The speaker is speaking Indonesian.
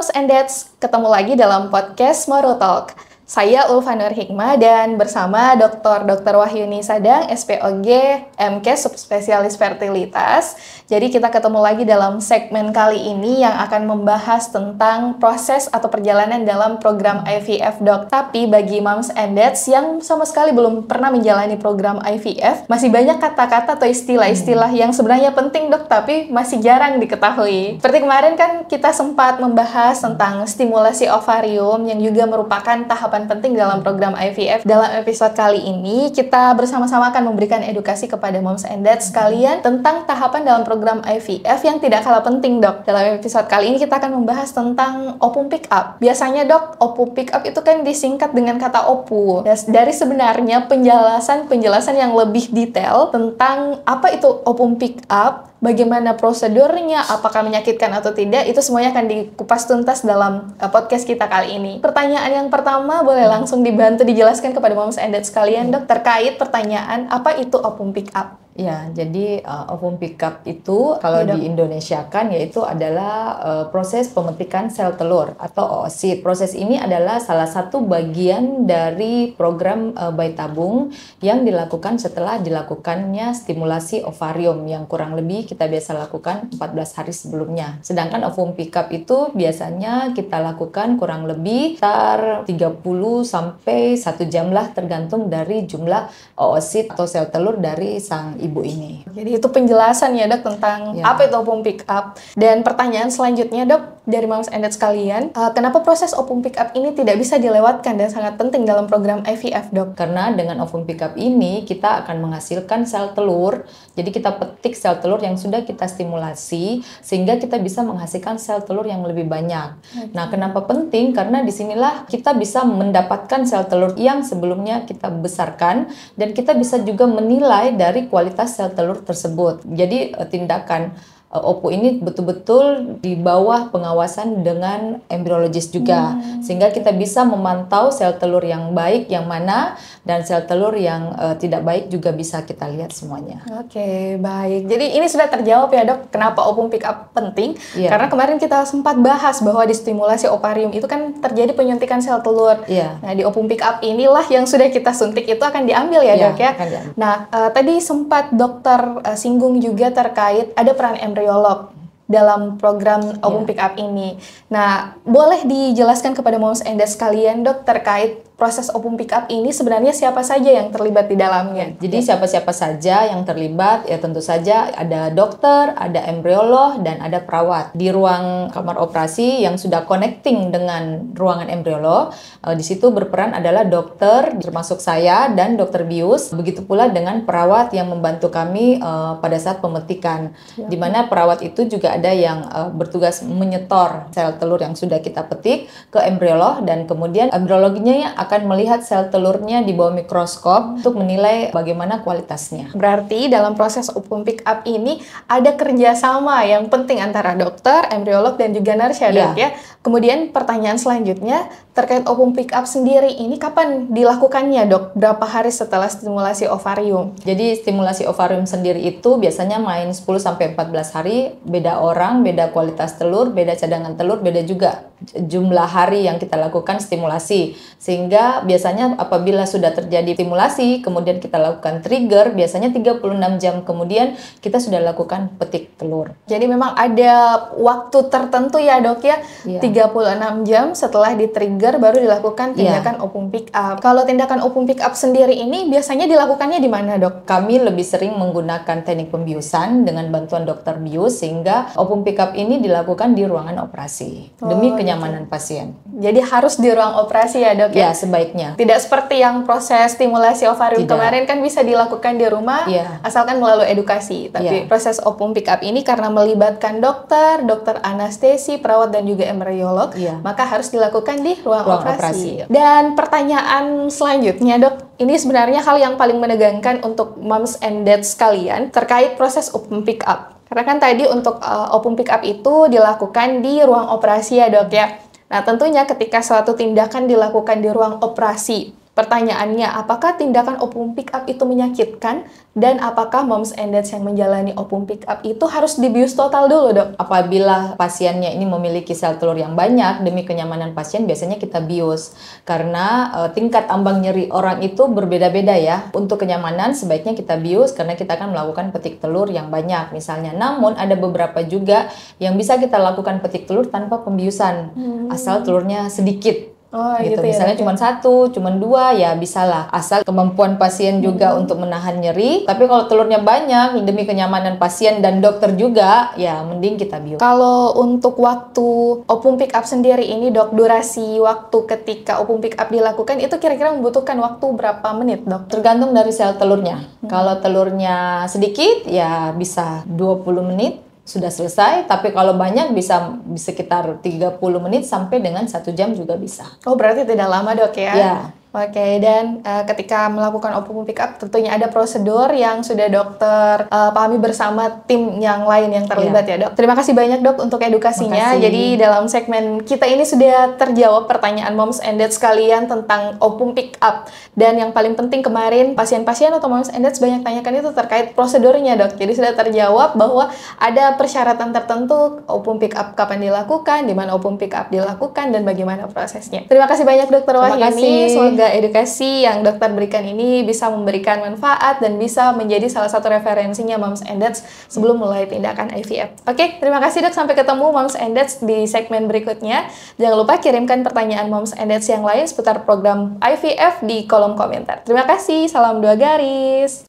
Moms and Dads, ketemu lagi dalam podcast Moro Talk. Saya Ulfa Nur Hikmah dan bersama Dr. Wahyuni Sadang, SPOG, MK, Subspesialis Fertilitas. Jadi kita ketemu lagi dalam segmen kali ini yang akan membahas tentang proses atau perjalanan dalam program IVF, Dok. Tapi bagi Moms and Dads yang sama sekali belum pernah menjalani program IVF, masih banyak kata-kata atau istilah-istilah yang sebenarnya penting, Dok, tapi masih jarang diketahui. Seperti kemarin kan kita sempat membahas tentang stimulasi ovarium yang juga merupakan tahapan penting dalam program IVF. Dalam episode kali ini, kita bersama-sama akan memberikan edukasi kepada Moms and Dads sekalian tentang tahapan dalam program IVF yang tidak kalah penting, Dok. Dalam episode kali ini kita akan membahas tentang ovum pick up. Biasanya, Dok, ovum pick up itu kan disingkat dengan kata OPU. Dari sebenarnya penjelasan yang lebih detail tentang apa itu ovum pick up, bagaimana prosedurnya, apakah menyakitkan atau tidak, itu semuanya akan dikupas tuntas dalam podcast kita kali ini. Pertanyaan yang pertama boleh langsung dibantu dijelaskan kepada Moms and Dads sekalian, Dok, terkait pertanyaan apa itu ovum pick up? Ya, jadi ovum pick up itu kalau di Indonesia kan yaitu adalah proses pemetikan sel telur atau oosit. Proses ini adalah salah satu bagian dari program bayi tabung yang dilakukan setelah dilakukannya stimulasi ovarium yang kurang lebih kita biasa lakukan 14 hari sebelumnya. Sedangkan ovum pick up itu biasanya kita lakukan kurang lebih sekitar 30 sampai 1 jam lah tergantung dari jumlah oosit atau sel telur dari sang ibu ini. Jadi itu penjelasan ya, Dok, tentang apa itu ovum pick up. Dan pertanyaan selanjutnya, Dok, dari Moms and Dads sekalian, kenapa proses ovum pick up ini tidak bisa dilewatkan dan sangat penting dalam program IVF, Dok? Karena dengan ovum pick up ini kita akan menghasilkan sel telur. Jadi kita petik sel telur yang sudah kita stimulasi sehingga kita bisa menghasilkan sel telur yang lebih banyak. Nah, kenapa penting? Karena disinilah kita bisa mendapatkan sel telur yang sebelumnya kita besarkan dan kita bisa juga menilai dari kualitas sel telur tersebut. Jadi tindakan OPU ini betul-betul di bawah pengawasan dengan embriologis juga, sehingga kita bisa memantau sel telur yang baik yang mana dan sel telur yang tidak baik juga bisa kita lihat semuanya. Oke, baik. Jadi ini sudah terjawab ya, Dok, kenapa ovum pick up penting? Karena kemarin kita sempat bahas bahwa di stimulasi ovarium itu kan terjadi penyuntikan sel telur. Nah, di ovum pick up inilah yang sudah kita suntik itu akan diambil ya, Dok ya. Nah, tadi sempat dokter singgung juga terkait ada peran embriolog dalam program ovum pick up ini. Nah, boleh dijelaskan kepada Moms and Dads sekalian, Dok, terkait proses ovum pick up ini sebenarnya siapa saja yang terlibat di dalamnya? Jadi siapa-siapa saja yang terlibat, ya tentu saja ada dokter, ada embriolog, dan ada perawat. Di ruang kamar operasi yang sudah connecting dengan ruangan embriolog, di situ berperan adalah dokter, termasuk saya dan dokter bius. Begitu pula dengan perawat yang membantu kami pada saat pemetikan. Di mana perawat itu juga ada yang bertugas menyetor sel telur yang sudah kita petik ke embriolog, dan kemudian embriolognya akan melihat sel telurnya di bawah mikroskop untuk menilai bagaimana kualitasnya. Berarti dalam proses ovum pick up ini ada kerjasama yang penting antara dokter, embriolog, dan juga nurse ya, Dok ya. Kemudian pertanyaan selanjutnya terkait ovum pick up sendiri ini kapan dilakukannya, Dok? Berapa hari setelah stimulasi ovarium? Jadi stimulasi ovarium sendiri itu biasanya main 10-14 hari, beda orang, beda kualitas telur, beda cadangan telur, beda juga jumlah hari yang kita lakukan stimulasi. Sehingga biasanya apabila sudah terjadi stimulasi, kemudian kita lakukan trigger, biasanya 36 jam kemudian kita sudah lakukan petik telur. Jadi memang ada waktu tertentu ya, Dok ya, 36 jam setelah di-trigger baru dilakukan tindakan ovum pick up. Kalau tindakan ovum pick up sendiri ini biasanya dilakukannya di mana, Dok? Kami lebih sering menggunakan teknik pembiusan dengan bantuan dokter bius, sehingga ovum pick up ini dilakukan di ruangan operasi demi kenyamanan pasien. Jadi harus di ruang operasi ya, Dok ya? Ya, sebaiknya. Tidak seperti yang proses stimulasi ovarium kemarin kan bisa dilakukan di rumah asalkan melalui edukasi. Tapi proses ovum pick up ini karena melibatkan dokter anestesi, perawat, dan juga embriolog, maka harus dilakukan di ruang operasi. Dan pertanyaan selanjutnya, Dok, ini sebenarnya hal yang paling menegangkan untuk Moms and Dads sekalian terkait proses ovum pick up. Karena kan tadi untuk ovum pick up itu dilakukan di ruang operasi ya, Dok ya. Nah, tentunya ketika suatu tindakan dilakukan di ruang operasi, Pertanyaannya, apakah tindakan opum pick up itu menyakitkan? Dan apakah moms and dads yang menjalani opum pick up itu harus dibius total dulu, Dok? Apabila pasiennya ini memiliki sel telur yang banyak, demi kenyamanan pasien biasanya kita bius. Karena tingkat ambang nyeri orang itu berbeda-beda ya. Untuk kenyamanan sebaiknya kita bius karena kita akan melakukan petik telur yang banyak misalnya. Namun ada beberapa juga yang bisa kita lakukan petik telur tanpa pembiusan, asal telurnya sedikit. Oh, Gitu. ya, Misalnya Dok, ya. cuma 1, cuma 2, ya bisalah. Asal kemampuan pasien juga untuk menahan nyeri. Tapi kalau telurnya banyak, demi kenyamanan pasien dan dokter juga, ya mending kita bius. Kalau untuk waktu opum pick up sendiri ini, Dok, durasi waktu ketika opum pick up dilakukan itu kira-kira membutuhkan waktu berapa menit, Dok? Tergantung dari sel telurnya. Kalau telurnya sedikit, ya bisa 20 menit sudah selesai. Tapi kalau banyak bisa sekitar 30 menit sampai dengan 1 jam juga bisa. Oh, berarti tidak lama, Dok, ya? Ya. Oke, dan ketika melakukan opum pick up tentunya ada prosedur yang sudah dokter pahami bersama tim yang lain yang terlibat ya, Dok. Terima kasih banyak, Dok, untuk edukasinya. Makasih. Jadi dalam segmen kita ini sudah terjawab pertanyaan moms and dads sekalian tentang opum pick up. Dan yang paling penting kemarin pasien-pasien atau moms and dads banyak tanyakan itu terkait prosedurnya, Dok. Jadi sudah terjawab bahwa ada persyaratan tertentu opum pick up kapan dilakukan, di mana opum pick up dilakukan, dan bagaimana prosesnya. Terima kasih banyak, Dokter Wahyuni. Semoga edukasi yang dokter berikan ini bisa memberikan manfaat dan bisa menjadi salah satu referensinya moms and dads sebelum mulai tindakan IVF. Oke, terima kasih, Dok. Sampai ketemu moms and dads di segmen berikutnya. Jangan lupa kirimkan pertanyaan moms and dads yang lain seputar program IVF di kolom komentar. Terima kasih. Salam 2 garis.